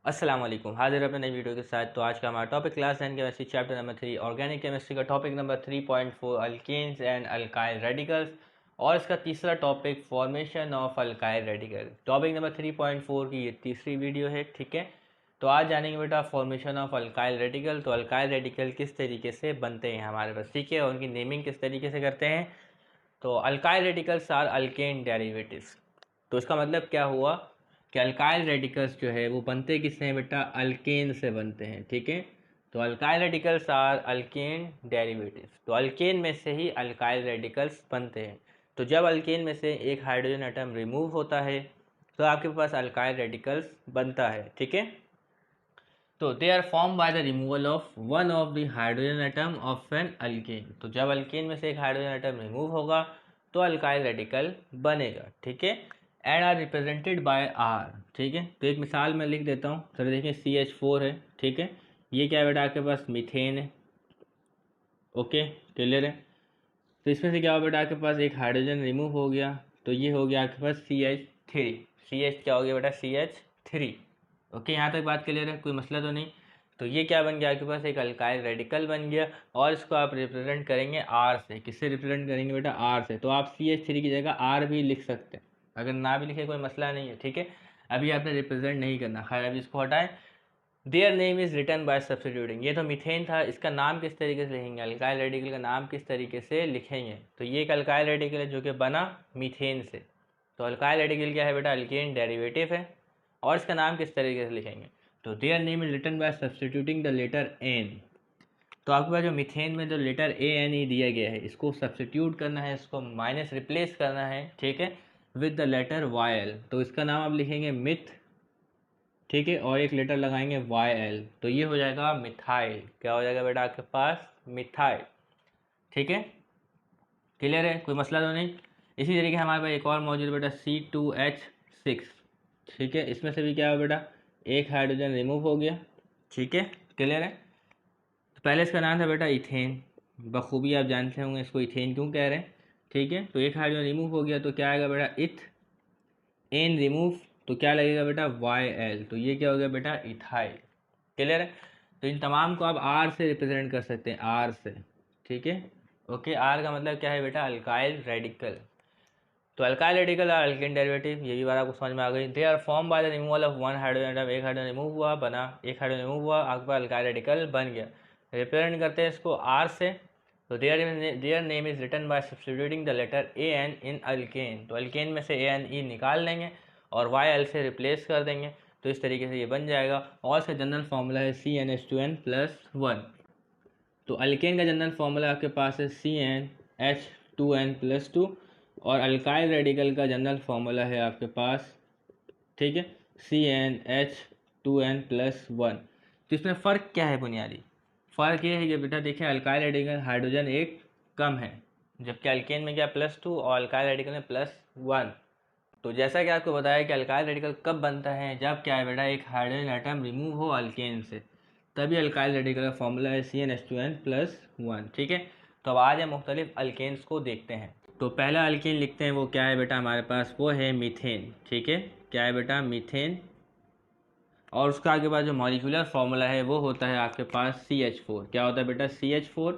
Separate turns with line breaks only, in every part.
अस्सलाम वालेकुम, हाजिर अपने नई वीडियो के साथ। तो आज का हमारा topic class 10 chemistry chapter number 3 organic chemistry का topic number 3.4 alkanes and alkyl radicals और इसका तीसरा topic formation of alkyl radical. Topic number 3.4 की ये तीसरी वीडियो है, ठीक है। तो आज जानेंगे बेटा फॉर्मेशन ऑफ अल्काइल रेडिकल। तो अल्काइल रेडिकल किस तरीके से बनते हैं हमारे पास, ठीक है, और उनकी नेमिंग किस तरीके से करते हैं। तो alkyl radicals are alkane derivatives. तो इसका मतलब क्या हुआ कि अल्काइल रेडिकल्स जो है वो बनते किससे हैं बेटा, अल्केन से बनते हैं, ठीक है। तो alkyl radicals are alkane derivatives. तो अल्केन में से ही अल्काइल रेडिकल्स बनते हैं। तो जब अल्केन में से एक हाइड्रोजन एटम रिमूव होता है तो आपके पास अल्काइल रेडिकल्स बनता है, ठीक है। तो they are form by the removal of one of the hydrogen atom of an alkane. तो जब अल्केन में से एक हाइड्रोजन एटम रिमूव होगा तो अल्काइल रेडिकल बनेगा, ठीक है। And are represented by R, ठीक है। तो एक मिसाल मैं लिख देता हूँ, सर देखिए CH4 है, ठीक है। ये क्या है बेटा, आपके पास मीथेन है, ओके, क्लियर है। तो इसमें से क्या हुआ बेटा, आपके पास एक हाइड्रोजन रिमूव हो गया तो ये हो गया आपके पास CH3। CH क्या हो गया बेटा, CH3। ओके, यहाँ तक बात क्लियर है, कोई मसला तो नहीं। तो ये क्या बन गया, आपके पास एक अल्काइल रेडिकल बन गया और इसको आप रिप्रेजेंट करेंगे आर से। किससे रिप्रेजेंट करेंगे बेटा, आर से। तो आप CH3 की जगह आर भी लिख सकते हैं, अगर ना भी लिखे कोई मसला नहीं है, ठीक है। अभी आपने रिप्रेजेंट नहीं करना, खैर अभी इसको हटाएं। Their name is written by substituting. ये तो मीथेन था, इसका नाम किस तरीके से लिखेंगे, अल्काइल रेडिकल का नाम किस तरीके से लिखेंगे। तो ये एक अल्काइल रेडिकल है जो कि बना मीथेन से। तो अल्काइल रेडिकल क्या है बेटा, अल्केन डेरिवेटिव है। और इसका नाम किस तरीके से लिखेंगे, तो their name is written by substituting the letter an. तो आपके पास जो मीथेन में जो लेटर ANE दिया गया है, इसको सब्सटीट्यूट करना है, इसको माइनस रिप्लेस करना है, ठीक है, विद द लेटर YL। तो इसका नाम आप लिखेंगे मिथ, ठीक है, और एक लेटर लगाएंगे YL। तो ये हो जाएगा मिथाइल। क्या हो जाएगा बेटा आपके पास, मिथाइल, ठीक है, क्लियर है, कोई मसला तो नहीं। इसी तरीके हमारे पास एक और मौजूद बेटा C2H6, ठीक है। इसमें से भी क्या हो बेटा, एक हाइड्रोजन रिमूव हो गया, ठीक है, क्लियर है। तो पहले इसका नाम था बेटा इथेन, बखूबी आप जानते होंगे इसको इथेन क्यों कह रहे हैं, ठीक है। तो एक हाइड्रोजन रिमूव हो गया तो क्या आएगा बेटा, इथ एन रिमूव, तो क्या लगेगा बेटा, YL। तो ये क्या हो गया बेटा, इथाइल, क्लियर है। तो इन तमाम को आप आर से रिप्रेजेंट कर सकते हैं, आर से, ठीक है, ओके। आर का मतलब क्या है बेटा, अल्काइल रेडिकल। तो अल्काइल रेडिकल और अल्केन डेरिवेटिव, ये भी बात आपको समझ में आ गई। They are form by the removal of one hydrogen atom. एक हाइड्रोजन रिमूव हुआ, बना एक हाइड्रोजन रिमूव हुआ, आपके पास अल्काइल रेडिकल बन गया। रिप्रेजेंट करते हैं इसको आर से। तो their name is written by substituting the letter AN in alkane. तो अल्केन में से ANE निकाल लेंगे और YL से रिप्लेस कर देंगे। तो इस तरीके से ये बन जाएगा। और इसका जनरल फार्मूला है CnH2n+1। तो अल्केन का जनरल फार्मूला आपके पास है CnH2n+2 और अल्काइल रेडिकल का जनरल फार्मूला है आपके पास, ठीक है, CnH2n+1। तो इसमें फ़र्क क्या है, बुनियादी फ़र्क ये है कि बेटा देखिए, अल्काइल रेडिकल हाइड्रोजन एक कम है, जबकि अल्केन में क्या +2 और अल्काइल रेडिकल में +1। तो जैसा कि आपको बताया कि अल्काइल रेडिकल कब बनता है, जब क्या है बेटा, एक हाइड्रोजन एटम रिमूव हो अल्केन से, तभी अल्काइल रेडिकल का फॉर्मूला है CnH2n+1, ठीक है। तो अब आज हम मुख्तलिफ अल्केन्स को देखते हैं। तो पहला अल्केन लिखते हैं, वो क्या है बेटा हमारे पास, वो है मीथेन, ठीक है। क्या है बेटा, मीथेन। और उसका आगे बाद जो मॉलिक्यूलर फार्मूला है वो होता है आपके पास CH4। क्या होता है बेटा, CH4।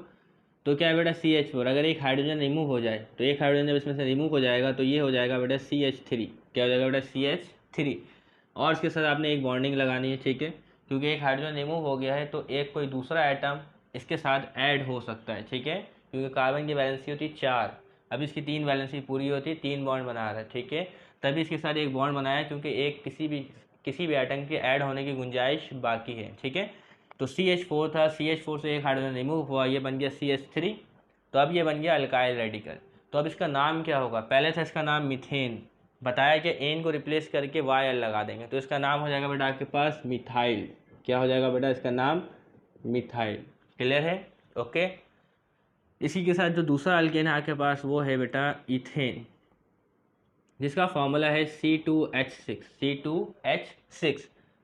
तो क्या है बेटा, CH4 अगर एक हाइड्रोजन रिमूव हो जाए, तो एक हाइड्रोजन जब इसमें से रिमूव हो जाएगा तो ये हो जाएगा बेटा CH3। क्या हो जाएगा बेटा, CH3। और इसके साथ आपने एक बॉन्डिंग लगानी है, ठीक है, क्योंकि एक हाइड्रोजन रिमूव हो गया है तो एक कोई दूसरा एटम इसके साथ ऐड हो सकता है, ठीक है, क्योंकि कार्बन की वैलेंसी होती है 4, अब इसकी 3 वैलेंसी पूरी होती है, 3 बॉन्ड बना रहा है, ठीक है। तभी इसके साथ एक बॉन्ड बनाया क्योंकि एक किसी भी एटम के ऐड होने की गुंजाइश बाकी है, ठीक है। तो CH4 था, CH4 से एक हाइड्रोजन रिमूव हुआ, ये बन गया CH3। तो अब ये बन गया अल्काइल रेडिकल। तो अब इसका नाम क्या होगा, पहले था इसका नाम मीथेन, बताया कि एन को रिप्लेस करके YL लगा देंगे, तो इसका नाम हो जाएगा बेटा आपके पास मिथाइल। क्या हो जाएगा बेटा, इसका नाम मिथाइल, क्लियर है, ओके। इसी के साथ जो दूसरा अल्केन है आपके पास वो है बेटा इथेन, जिसका फॉर्मूला है C2H6।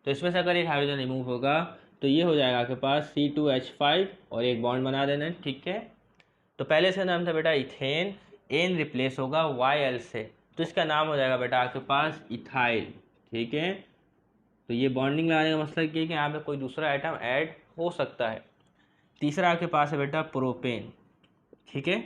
तो इसमें से अगर एक हाइड्रोजन रिमूव होगा तो ये हो जाएगा आपके पास C2H5 और एक बॉन्ड बना देना, ठीक है। तो पहले से नाम था बेटा इथेन, एन रिप्लेस होगा YL से, तो इसका नाम हो जाएगा बेटा आपके पास इथाइल, ठीक है, तो ये बॉन्डिंग लगाने का मतलब ये कि यहाँ पे कोई दूसरा आइटम ऐड हो सकता है। तीसरा आपके पास है बेटा प्रोपेन, ठीक है।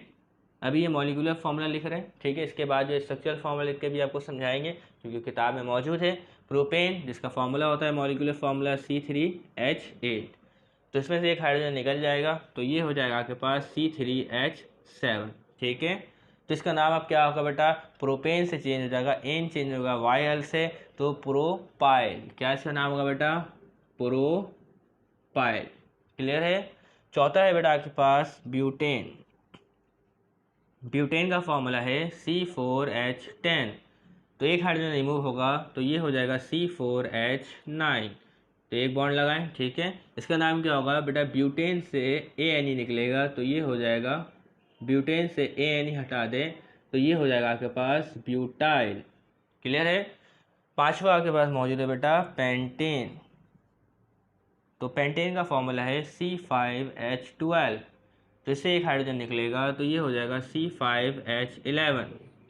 अभी ये मॉलिक्यूलर फार्मूला लिख रहे हैं, ठीक है। इसके बाद जो स्ट्रक्चरल फार्मूला लिख के भी आपको समझाएंगे क्योंकि किताब में मौजूद है। प्रोपेन जिसका फार्मूला होता है मॉलिक्यूलर फार्मूला C3H8, तो इसमें से एक हाइड्रोजन निकल जाएगा, तो ये हो जाएगा आपके पास C3H7, ठीक है। तो इसका नाम अब क्या होगा बेटा, प्रोपेन से चेंज हो जाएगा, एन चेंज होगा YL से, तो प्रोपाइल। क्या इसका नाम होगा बेटा, प्रोपाइल। क्लियर है। चौथा है बेटा आपके पास ब्यूटेन। ब्यूटेन का फॉर्मूला है C4H10, तो एक हाइड्रोजन रिमूव होगा, तो ये हो जाएगा C4H9, तो एक बॉन्ड लगाएं, ठीक है। इसका नाम क्या होगा बेटा, ब्यूटेन से ANE निकलेगा, तो ये हो जाएगा, ब्यूटेन से ANE हटा दें तो ये हो जाएगा आपके पास ब्यूटाइल। क्लियर है। पांचवा आपके पास मौजूद है बेटा पेंटेन। तो पेंटेन का फॉर्मूला है C5H12, तो इससे एक हाइड्रोजन निकलेगा, तो ये हो जाएगा C5H11,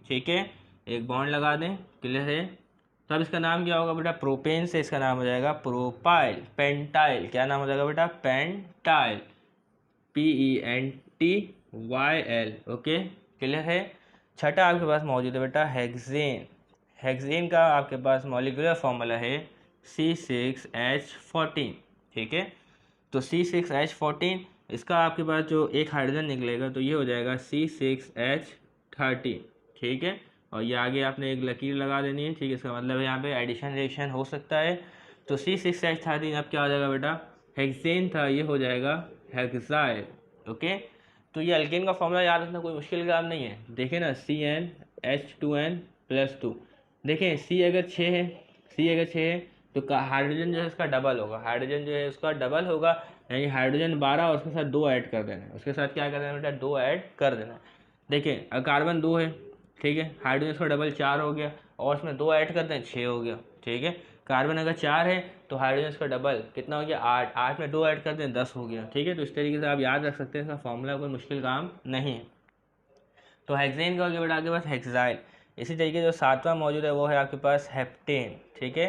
ठीक है। एक बॉन्ड लगा दें। क्लियर है। तो अब इसका नाम क्या होगा बेटा, प्रोपेन से इसका नाम हो जाएगा प्रोपाइल। पेंटाइल, क्या नाम हो जाएगा बेटा, पेंटाइल, PENTYL, ओके। क्लियर है। छठा आपके पास मौजूद है बेटा हेक्सेन। हेक्सेन का आपके पास मॉलिक्यूलर फॉर्मूला है C6H14, ठीक है। तो C6H14, इसका आपके पास जो एक हाइड्रोजन निकलेगा, तो ये हो जाएगा C6H13, ठीक है। और ये आगे आपने एक लकीर लगा देनी है, ठीक है। इसका मतलब यहाँ पे एडिशन रिएक्शन हो सकता है। तो C6H13 अब क्या हो जाएगा बेटा, हेक्सेन था, ये हो जाएगा हेक्साइल, ओके। तो ये अल्केन का फॉर्मूला याद रखना कोई मुश्किल काम नहीं है। देखें ना, CnH2n+2, देखें C अगर 6 है, C अगर 6 है तो हाइड्रोजन जो है उसका डबल होगा, हाइड्रोजन जो है उसका डबल होगा, यानी हाइड्रोजन 12 और उसके साथ 2 ऐड कर देना है। उसके साथ क्या कर देना बेटा, 2 ऐड कर देना है। देखिए अगर कार्बन 2 है, ठीक है, हाइड्रोजन इसका डबल 4 हो गया, और उसमें 2 ऐड करते हैं 6 हो गया, ठीक है। कार्बन अगर 4 है तो हाइड्रोजन इसका डबल कितना हो गया, 8, 8 में 2 ऐड करते हैं 10 हो गया, ठीक है। तो इस तरीके से आप याद रख सकते हैं, इसका फॉर्मूला कोई मुश्किल काम नहीं है। तो हेक्सेन का हो गया बेटा आपके पास हेक्साइल। इसी तरीके जो सातवां मौजूद है वो है आपके पास हेप्टेन, ठीक है।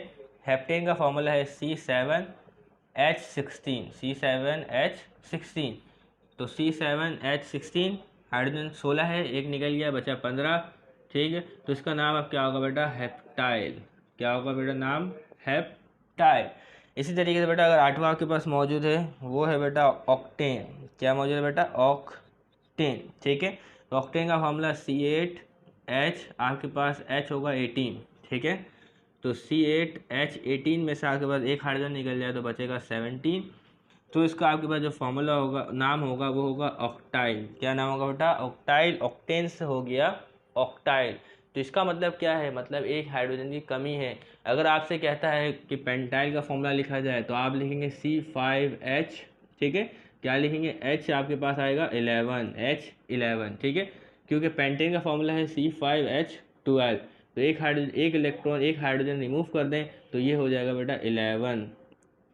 हेप्टेन का फॉर्मूला है C7H16, C7H16, तो C7H16, हाइड्रोजन 16 है, एक निकल गया, बचा 15, ठीक है। तो इसका नाम अब क्या होगा बेटा, हेप्टाइल। क्या होगा बेटा नाम, हेप्टाइल। इसी तरीके से बेटा अगर आठवां आपके पास मौजूद है वो है बेटा ऑक्टेन। क्या मौजूद है बेटा, ऑक्टेन, ठीक है। तो ऑक्टेन का फॉर्मूला C8H, आपके पास H होगा 18, ठीक है। तो C8H18 में से आपके पास एक हाइड्रोजन निकल जाए तो बचेगा 17, तो इसका आपके पास जो फॉर्मूला होगा, नाम होगा, वो होगा ऑक्टाइल। क्या नाम होगा बेटा, ऑक्टाइल। ऑक्टेन से हो गया ऑक्टाइल। तो इसका मतलब क्या है, मतलब एक हाइड्रोजन की कमी है। अगर आपसे कहता है कि पेंटाइल का फॉर्मूला लिखा जाए तो आप लिखेंगे C5H, ठीक है। क्या लिखेंगे, H आपके पास आएगा 11, H11, ठीक है, क्योंकि पेंटेन का फॉर्मूला है C5H12। तो एक इलेक्ट्रॉन, एक हाइड्रोजन रिमूव कर दें तो ये हो जाएगा बेटा 11,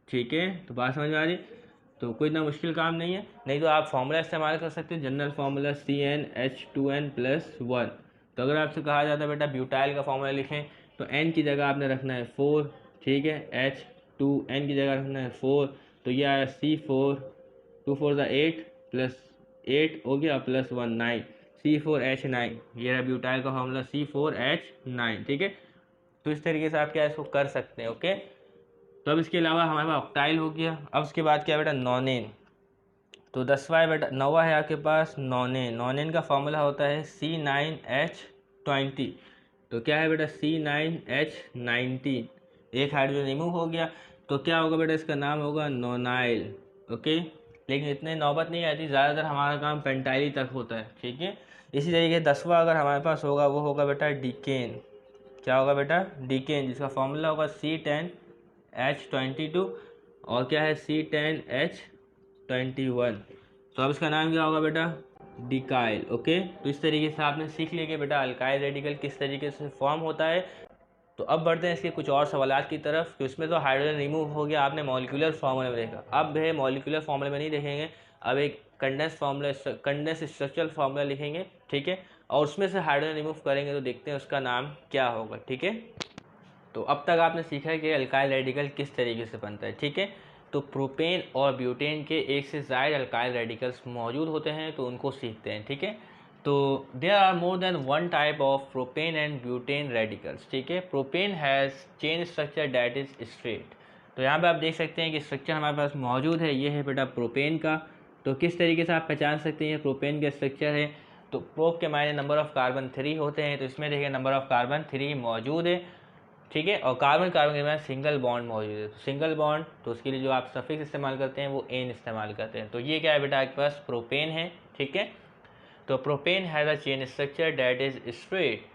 ठीक है। तो बात समझ में आ रही। तो कोई इतना मुश्किल काम नहीं है, नहीं तो आप फॉर्मूला इस्तेमाल कर सकते हैं, जनरल फार्मूला CnH2n+1। तो अगर आपसे कहा जाता है बेटा ब्यूटाइल का फॉर्मूला लिखें, तो n की जगह आपने रखना है 4, ठीक है, H2n की जगह रखना है 4, तो ये आया C4, 2 4 8 +8 हो गया +1 9, C4H9, ये रहा ब्यूटाइल का फॉर्मूला C4H9, ठीक है। तो इस तरीके से आप क्या इसको कर सकते हैं, ओके। तो अब इसके अलावा हमारे पास ऑक्टाइल हो गया। अब उसके बाद क्या बेटा, नॉनेन। तो 10वां है बेटा, 9वां है आपके पास नॉनेन। नॉनेन का फॉर्मूला होता है C9H20, तो क्या है बेटा C9H19, एक हाइड्रोजन रिमूव हो गया, तो क्या होगा बेटा, इसका नाम होगा नोनाइल, ओके। लेकिन इतने नौबत नहीं आती, ज़्यादातर हमारा काम पेंटाइल तक होता है, ठीक है। इसी तरीके 10वां अगर हमारे पास होगा वो होगा बेटा डिकेन। क्या होगा बेटा, डिकेन, जिसका फॉर्मूला होगा C10H22, और क्या है C10H21। तो अब इसका नाम क्या होगा बेटा, डिकाइल, ओके। तो इस तरीके से आपने सीख लिया कि बेटा अल्काइल रेडिकल किस तरीके से फॉर्म होता है। तो अब बढ़ते हैं इसके कुछ और सवालात की तरफ। तो इसमें तो हाइड्रोजन रिमूव हो गया, आपने मॉलिक्यूलर फार्मूला में देखा। अब है मॉलिक्यूलर फार्मूला में नहीं देखेंगे, अब एक कंडेंस स्ट्रक्चरल फार्मूला लिखेंगे, ठीक है, और उसमें से हाइड्रोजन रिमूव करेंगे, तो देखते हैं उसका नाम क्या होगा, ठीक है। तो अब तक आपने सीखा है कि अल्काइल रेडिकल किस तरीके से बनता है, ठीक है। तो प्रोपेन और ब्यूटेन के एक से ज़्यादा अल्काइल रेडिकल्स मौजूद होते हैं, तो उनको सीखते हैं, ठीक है। तो there are more than one type of propane and butane radicals, ठीक है। Propane has chain structure that is straight. तो यहाँ पे आप देख सकते हैं कि स्ट्रक्चर हमारे पास मौजूद है, ये है बेटा प्रोपेन का। तो किस तरीके से आप पहचान सकते हैं प्रोपेन का स्ट्रक्चर है, तो प्रोप के मायने नंबर ऑफ कार्बन 3 होते हैं, तो इसमें देखिए नंबर ऑफ कार्बन 3 मौजूद है, ठीक है। और कार्बन कार्बन के बाद सिंगल बॉन्ड मौजूद है, तो सिंगल बॉन्ड, तो उसके लिए जो आप सफिक्स इस्तेमाल करते हैं वो एन इस्तेमाल करते हैं। तो ये क्या है बेटा आपके पास प्रोपेन है, ठीक है। तो propane has a chain structure that is straight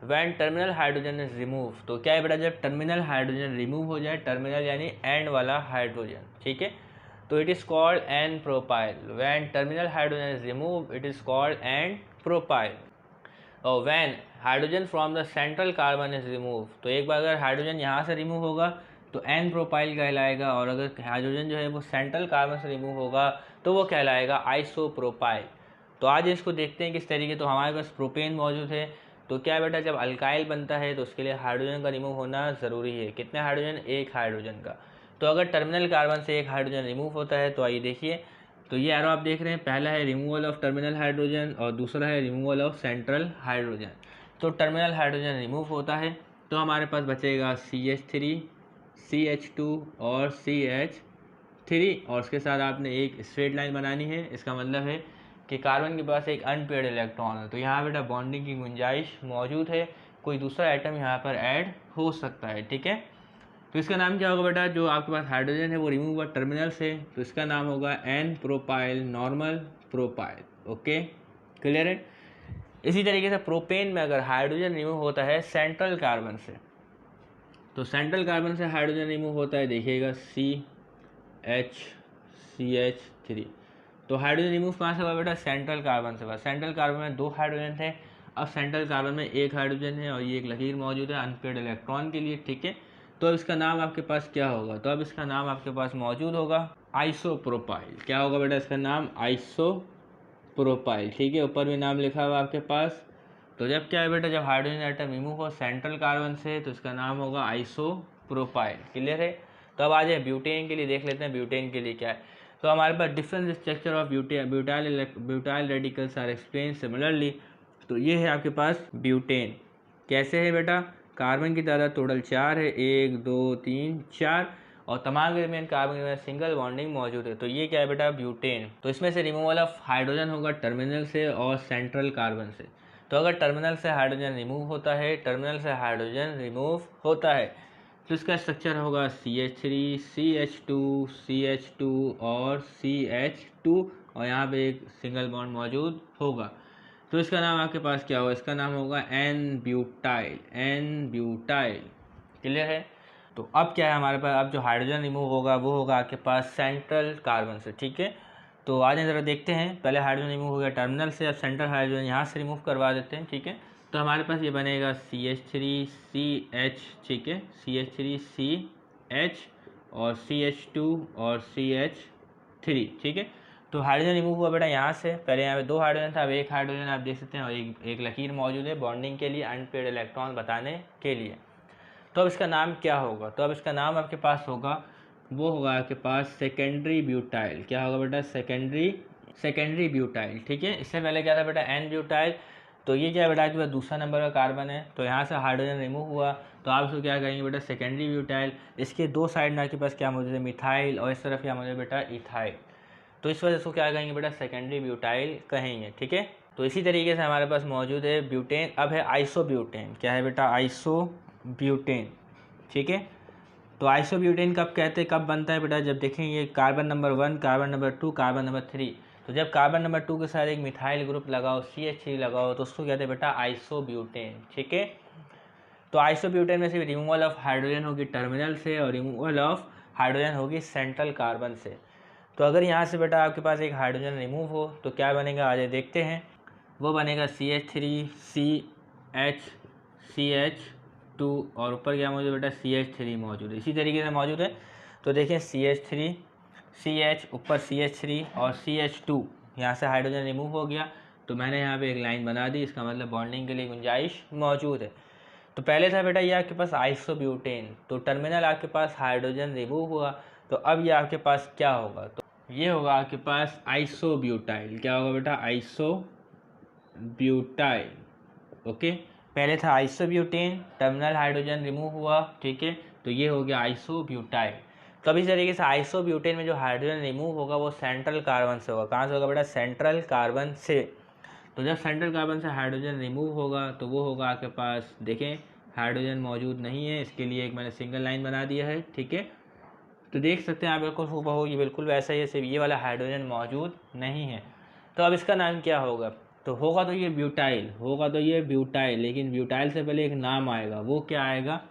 when terminal hydrogen is remove. तो क्या है बेटा, जब टर्मिनल हाइड्रोजन रिमूव हो जाए, टर्मिनल यानी एंड वाला हाइड्रोजन, ठीक है, तो it is called N propyl. When terminal hydrogen is remove it is called N propyl. और when hydrogen from the central carbon is remove, तो एक बार अगर हाइड्रोजन यहाँ से रिमूव होगा तो एन प्रोपाइल कहलाएगा, और अगर हाइड्रोजन जो है वो सेंट्रल कार्बन से रिमूव होगा तो वो कहलाएगा आइसोप्रोपाइल। तो आज इसको देखते हैं किस तरीके। तो हमारे पास प्रोपेन मौजूद है, तो क्या बेटा जब अल्काइल बनता है तो उसके लिए हाइड्रोजन का रिमूव होना ज़रूरी है। कितने हाइड्रोजन, एक हाइड्रोजन का। तो अगर टर्मिनल कार्बन से एक हाइड्रोजन रिमूव होता है तो आइए देखिए, तो ये एरो आप देख रहे हैं, पहला है रिमूवल ऑफ टर्मिनल हाइड्रोजन और दूसरा है रिमूवल ऑफ सेंट्रल हाइड्रोजन। तो टर्मिनल हाइड्रोजन रिमूव होता है तो हमारे पास बचेगा CH3, CH2 और CH3, और उसके साथ आपने एक स्ट्रेट लाइन बनानी है। इसका मतलब है कि कार्बन के पास एक अनपेयर्ड इलेक्ट्रॉन है, तो यहाँ बेटा बॉन्डिंग की गुंजाइश मौजूद है, कोई दूसरा एटम यहाँ पर ऐड हो सकता है, ठीक है। तो इसका नाम क्या होगा बेटा, जो आपके पास हाइड्रोजन है वो रिमूव हुआ टर्मिनल से, तो इसका नाम होगा n propyl normal propyl. Okay, clear है। इसी तरीके से प्रोपेन में अगर हाइड्रोजन रिमूव होता है सेंट्रल कार्बन से, तो सेंट्रल कार्बन से हाइड्रोजन रिमूव होता है, देखिएगा CH3। तो हाइड्रोजन रिमूव कहाँ से हुआ बेटा, सेंट्रल कार्बन से हुआ। सेंट्रल कार्बन में 2 हाइड्रोजन थे, अब सेंट्रल कार्बन में एक हाइड्रोजन है और ये एक लकीर मौजूद है अनपेयर्ड इलेक्ट्रॉन के लिए, ठीक है। तो अब इसका नाम आपके पास क्या होगा, तो अब इसका नाम आपके पास मौजूद होगा आइसोप्रोपाइल। क्या होगा बेटा इसका नाम, आइसोप्रोपाइल, ठीक है। ऊपर भी नाम लिखा हुआ आपके पास। तो जब क्या है बेटा, जब हाइड्रोजन एटम रिमूव हो सेंट्रल कार्बन से तो इसका नाम होगा आइसोप्रोपाइल, क्लियर है। तो अब आ जाए ब्यूटेन के लिए, देख लेते हैं ब्यूटेन के लिए क्या है। तो हमारे पास different structure of butyl radicals are explain similarly. तो ये है आपके पास ब्यूटेन, कैसे है बेटा, कार्बन की तादाद टोटल 4 है, 1 2 3 4, और तमाम के दरमियान कार्बन के दरमियान सिंगल बॉन्डिंग मौजूद है। तो ये क्या है बेटा, ब्यूटेन। तो इसमें से रिमूवल ऑफ हाइड्रोजन होगा टर्मिनल से और सेंट्रल कार्बन से। तो अगर टर्मिनल से हाइड्रोजन रिमूव होता है, टर्मिनल से हाइड्रोजन रिमूव होता है, तो इसका स्ट्रक्चर होगा CH3, CH2 और CH2, और यहाँ पे एक सिंगल बॉन्ड मौजूद होगा। तो इसका नाम आपके पास क्या होगा, इसका नाम होगा एन ब्यूटाइल, क्लियर है। तो अब क्या है हमारे पास, अब जो हाइड्रोजन रिमूव होगा वो होगा आपके पास सेंट्रल कार्बन से, ठीक है। तो आज ज़रा देखते हैं, पहले हाइड्रोजन रिमूव हो गया टर्मिनल से, अब सेंट्रल हाइड्रोजन यहाँ से रिमूव करवा देते हैं, ठीक है। तो हमारे पास ये बनेगा CH3CH, ठीक है, CH3CH और CH2 और CH3, ठीक है। तो हाइड्रोजन रिमूव हुआ बेटा यहाँ से, पहले यहाँ पे 2 हाइड्रोजन था, अब एक हाइड्रोजन आप देख सकते हैं, और एक लकीर मौजूद है बॉन्डिंग के लिए, अनपेयर्ड इलेक्ट्रॉन बताने के लिए। तो अब इसका नाम क्या होगा, तो अब इसका नाम आपके पास होगा, वो होगा आपके पास सेकेंडरी ब्यूटाइल। क्या होगा बेटा, सेकेंडरी ब्यूटाइल, ठीक है। इससे पहले क्या था बेटा, एन ब्यूटाइल। तो ये क्या है बेटा, आपके पास दूसरा नंबर का कार्बन है, तो यहाँ से हाइड्रोजन रिमूव हुआ, तो आप इसको क्या कहेंगे बेटा, सेकेंडरी ब्यूटाइल। इसके 2 साइड में आपके पास क्या मौजूद है, मिथाइल, और इस तरफ क्या मौजूद है बेटा, इथाइल। तो इस वजह से क्या कहेंगे बेटा, सेकेंडरी ब्यूटाइल कहेंगे, ठीक है। तो इसी तरीके से हमारे पास मौजूद है ब्यूटेन। अब है आइसोब्यूटेन, क्या है बेटा, आइसोब्यूटेन, ठीक है। तो आइसोब्यूटेन कब कहते हैं, कब बनता है बेटा, जब देखेंगे carbon number 1, carbon number 2, carbon number 3, तो जब कार्बन नंबर 2 के साथ एक मिथाइल ग्रुप लगाओ, CH3 लगाओ, तो उसको कहते हैं बेटा आइसोब्यूटेन, ठीक है। तो आइसोब्यूटेन में से रिमूवल ऑफ हाइड्रोजन होगी टर्मिनल से और रिमूवल ऑफ हाइड्रोजन होगी सेंट्रल कार्बन से। तो अगर यहाँ से बेटा आपके पास एक हाइड्रोजन रिमूव हो तो क्या बनेगा, आज देखते हैं। वो बनेगा CH3CH2 और ऊपर क्या मौजूद है बेटा, CH3 मौजूद है, इसी तरीके से मौजूद है। तो देखिए CH3CH, ऊपर CH3 और CH2, यहाँ से हाइड्रोजन रिमूव हो गया, तो मैंने यहाँ पे एक लाइन बना दी, इसका मतलब बॉन्डिंग के लिए गुंजाइश मौजूद है। तो पहले था बेटा ये आपके पास आइसोब्यूटेन, तो टर्मिनल आपके पास हाइड्रोजन रिमूव हुआ, तो अब ये आपके पास क्या होगा, तो ये होगा आपके पास आइसोब्यूटाइल। क्या होगा बेटा, आइसोब्यूटाइल। ओके, पहले था आइसोब्यूटेन, टर्मिनल हाइड्रोजन रिमूव हुआ, ठीक है, तो ये हो गया आइसोब्यूटाइल। तो इस तरीके से आइसोब्यूटेन में जो हाइड्रोजन रिमूव होगा वो सेंट्रल कार्बन से होगा। कहाँ से होगा बेटा, सेंट्रल कार्बन से। तो जब सेंट्रल कार्बन से हाइड्रोजन रिमूव होगा तो वो होगा आपके पास, देखें हाइड्रोजन मौजूद नहीं है, इसके लिए एक मैंने सिंगल लाइन बना दिया है, ठीक है। तो देख सकते हैं आप बिल्कुल हूबहू ये बिल्कुल वैसा ही है, सिर्फ ये वाला हाइड्रोजन मौजूद नहीं है। तो अब इसका नाम क्या होगा, तो होगा तो ये ब्यूटाइल, होगा तो ये ब्यूटाइल, लेकिन ब्यूटाइल से पहले एक नाम आएगा, वो क्या आएगा,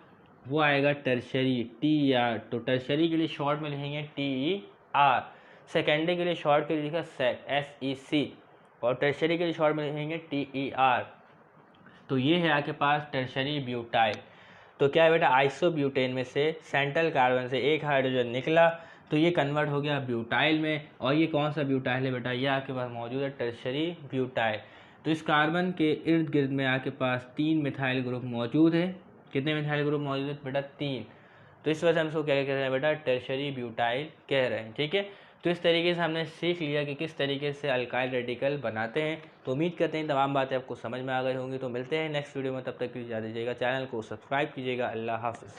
वो आएगा टर्शरी, TER। तो टर्शरी के लिए शॉर्ट में लिखेंगे TER, सेकेंडरी के लिए शॉर्ट के लिए लिखा SEC, और टर्शरी के लिए शॉर्ट में लिखेंगे TER। तो ये है आपके पास टर्शरी ब्यूटाइल। तो क्या है बेटा, आइसोब्यूटेन में से सेंट्रल कार्बन से एक हाइड्रोजन निकला तो ये कन्वर्ट हो गया ब्यूटाइल में, और ये कौन सा ब्यूटाइल है बेटा, ये आपके पास मौजूद है टर्शरी ब्यूटाइल। तो इस कार्बन के इर्द गिर्द में आपके पास 3 मिथाइल ग्रुप मौजूद है। कितने मिथाइल ग्रुप मौजूद है बेटा, 3। तो इस वजह से हम इसको क्या कह रहे हैं बेटा, टर्शरी ब्यूटाइल कह रहे हैं, ठीक है। तो इस तरीके से हमने सीख लिया कि किस तरीके से अल्काइल रेडिकल बनाते हैं। तो उम्मीद करते हैं तमाम बातें आपको समझ में आ गई होंगी। तो मिलते हैं नेक्स्ट वीडियो में, तब तक के लिए इजाज़त दीजिएगा, चैनल को सब्सक्राइब कीजिएगा। अल्लाह हाफ़िज़।